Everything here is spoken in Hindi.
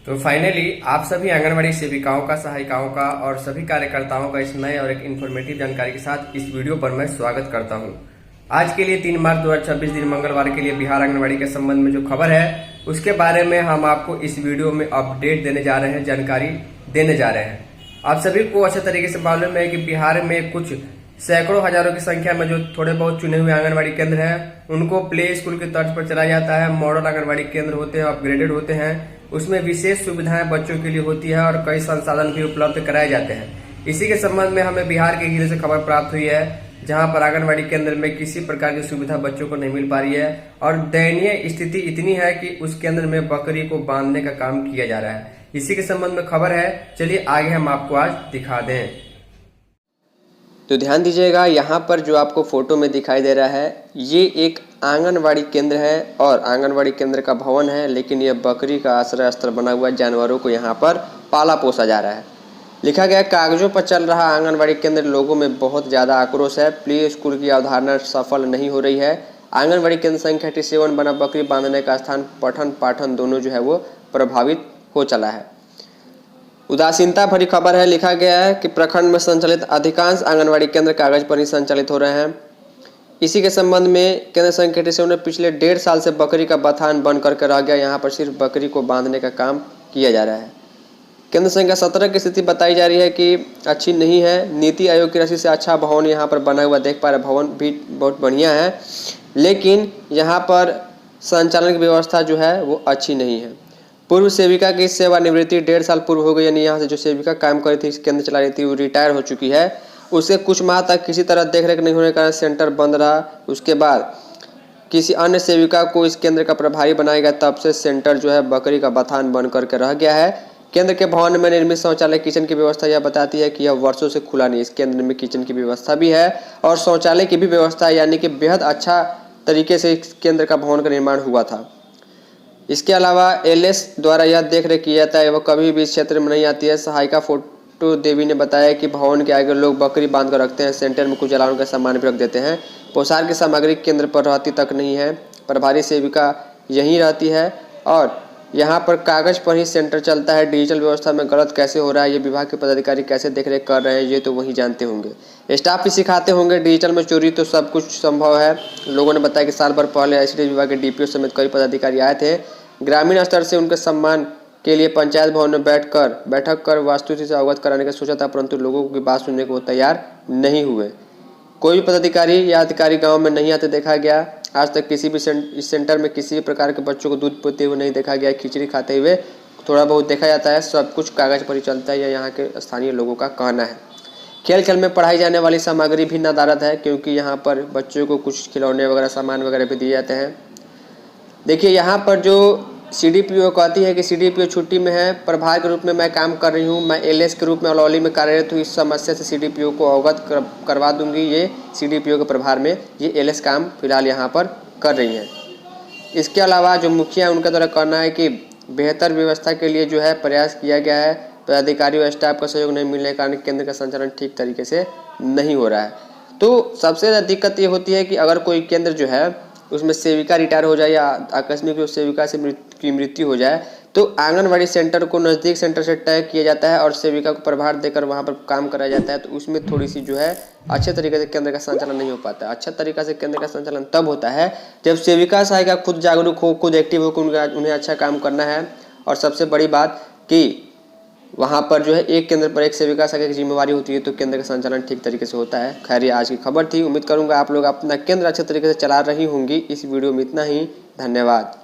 तो फाइनली आप सभी आंगनबाड़ी सेविकाओं का, सहायिकाओं का और सभी कार्यकर्ताओं का इस नए और एक इन्फॉर्मेटिव जानकारी के साथ इस वीडियो पर मैं स्वागत करता हूं। आज के लिए 3 मार्च 2026 दिन मंगलवार के लिए बिहार आंगनबाड़ी के संबंध में जो खबर है उसके बारे में हम आपको इस वीडियो में अपडेट देने जा रहे हैं, जानकारी देने जा रहे हैं। आप सभी को अच्छे तरीके से मालूम है कि बिहार में कुछ सैकड़ों हजारों की संख्या में जो थोड़े बहुत चुने हुए आंगनबाड़ी केंद्र हैं उनको प्ले स्कूल की तर्ज पर चलाया जाता है। मॉडल आंगनबाड़ी केंद्र होते हैं, अपग्रेडेड होते हैं, उसमें विशेष सुविधाएं बच्चों के लिए होती है और कई संसाधन भी उपलब्ध कराए जाते हैं। इसी के संबंध में हमें बिहार के जिले से खबर प्राप्त हुई है जहां पर आंगनबाड़ी केंद्र में किसी प्रकार की सुविधा बच्चों को नहीं मिल पा रही है और दयनीय स्थिति इतनी है कि उस केंद्र में बकरी को बांधने का काम किया जा रहा है। इसी के संबंध में खबर है, चलिए आगे हम आपको आज दिखा दें। तो ध्यान दीजिएगा, यहाँ पर जो आपको फोटो में दिखाई दे रहा है ये एक आंगनवाड़ी केंद्र है और आंगनवाड़ी केंद्र का भवन है, लेकिन यह बकरी का आश्रय स्थल बना हुआ है। जानवरों को यहाँ पर पाला पोसा जा रहा है। लिखा गया कागजों पर चल रहा आंगनवाड़ी केंद्र, लोगों में बहुत ज़्यादा आक्रोश है। प्ले स्कूल की अवधारणा सफल नहीं हो रही है। आंगनवाड़ी केंद्र संख्या 87 बना बकरी बांधने का स्थान पठन पाठन दोनों जो है वो प्रभावित हो चला है। उदासीनता भरी खबर है। लिखा गया है कि प्रखंड में संचालित अधिकांश आंगनवाड़ी केंद्र कागज पर ही संचालित हो रहे हैं। इसी के संबंध में केंद्र संख्या 87 ने पिछले 1.5 साल से बकरी का बथान बन करके रह गया। यहाँ पर सिर्फ बकरी को बांधने का काम किया जा रहा है। केंद्र संख्या 17 की स्थिति बताई जा रही है कि अच्छी नहीं है। नीति आयोग की राशि से अच्छा भवन यहाँ पर बना हुआ देख पा रहे, भवन भी बहुत बढ़िया है, लेकिन यहाँ पर संचालन की व्यवस्था जो है वो अच्छी नहीं है। पूर्व सेविका की सेवानिवृत्ति 1.5 साल पूर्व हो गई, यानी यहाँ से जो सेविका काम कर रही थी, केंद्र चला रही थी, वो रिटायर हो चुकी है। उसे कुछ माह तक किसी तरह देखरेख नहीं होने के कारण सेंटर बंद रहा। उसके बाद किसी अन्य सेविका को इस केंद्र का प्रभारी बनाया गया, तब से सेंटर जो है बकरी का बथान बन करके रह गया है। केंद्र के भवन में निर्मित शौचालय किचन की व्यवस्था यह बताती है कि यह वर्षों से खुला नहीं। इस केंद्र में किचन की व्यवस्था भी है और शौचालय की भी व्यवस्था है, यानी कि बेहद अच्छा तरीके से इस केंद्र का भवन का निर्माण हुआ था। इसके अलावा एलएस द्वारा यह देखरेख किया जाता है, वह कभी भी इस क्षेत्र में नहीं आती है। सहायिका फोटो देवी ने बताया कि भवन के आगे लोग बकरी बांध कर रखते हैं। सेंटर में कुछ जलावन का सामान भी रख देते हैं। पोशाक की सामग्री केंद्र पर रहती तक नहीं है। प्रभारी सेविका यहीं रहती है और यहाँ पर कागज पर ही सेंटर चलता है। डिजिटल व्यवस्था में गलत कैसे हो रहा है, ये विभाग के पदाधिकारी कैसे देखरेख कर रहे हैं, ये तो वही जानते होंगे। स्टाफ भी सिखाते होंगे। डिजिटल में चोरी तो सब कुछ संभव है। लोगों ने बताया कि साल भर पहले आईसीडी विभाग के डीपीओ समेत कई पदाधिकारी आए थे। ग्रामीण स्तर से उनके सम्मान के लिए पंचायत भवन में बैठक कर वास्तुस्थिति से अवगत कराने का सोचा था, परंतु लोगों की बात सुनने को तैयार नहीं हुए। कोई भी पदाधिकारी या अधिकारी गांव में नहीं आते देखा गया। आज तक किसी भी इस सेंटर में किसी भी प्रकार के बच्चों को दूध पीते हुए नहीं देखा गया। खिचड़ी खाते हुए थोड़ा बहुत देखा जाता है। सब कुछ कागज पर ही चलता है, यह यहाँ के स्थानीय लोगों का कहना है। खेल खेल में पढ़ाई जाने वाली सामग्री भी नदारद है, क्योंकि यहाँ पर बच्चों को कुछ खिलौने वगैरह सामान वगैरह भी दिए जाते हैं। देखिए, यहाँ पर जो सीडीपीओ कहती है कि सीडीपीओ छुट्टी में है, प्रभार के रूप में मैं काम कर रही हूँ, मैं एलएस के रूप में अलौली में कार्यरत हूँ। इस समस्या से सीडीपीओ को अवगत करवा दूंगी। ये सीडीपीओ के प्रभार में ये एलएस काम फिलहाल यहाँ पर कर रही हैं। इसके अलावा जो मुखिया उनका द्वारा कहना है कि बेहतर व्यवस्था के लिए जो है प्रयास किया गया है। पदाधिकारी और स्टाफ का सहयोग नहीं मिलने के कारण केंद्र का संचालन ठीक तरीके से नहीं हो रहा है। तो सबसे ज़्यादा दिक्कत ये होती है कि अगर कोई केंद्र जो है उसमें सेविका रिटायर हो जाए या आकस्मिक रूप से सेविका की मृत्यु हो जाए, तो आंगनवाड़ी सेंटर को नज़दीक सेंटर से तय किया जाता है और सेविका को प्रभार देकर वहां पर काम कराया जाता है। तो उसमें थोड़ी सी जो है अच्छे तरीके से केंद्र का संचालन नहीं हो पाता। अच्छा तरीका से केंद्र का संचालन तब होता है जब सेविका सहायिका खुद जागरूक हो, खुद एक्टिव हो, उन्हें अच्छा काम करना है। और सबसे बड़ी बात कि वहाँ पर जो है एक केंद्र पर एक सेविका सहायिका की जिम्मेवारी होती है, तो केंद्र का संचालन ठीक तरीके से होता है। खैर, ये आज की खबर थी। उम्मीद करूँगा आप लोग अपना केंद्र अच्छे तरीके से चला रही होंगी। इस वीडियो में इतना ही। धन्यवाद।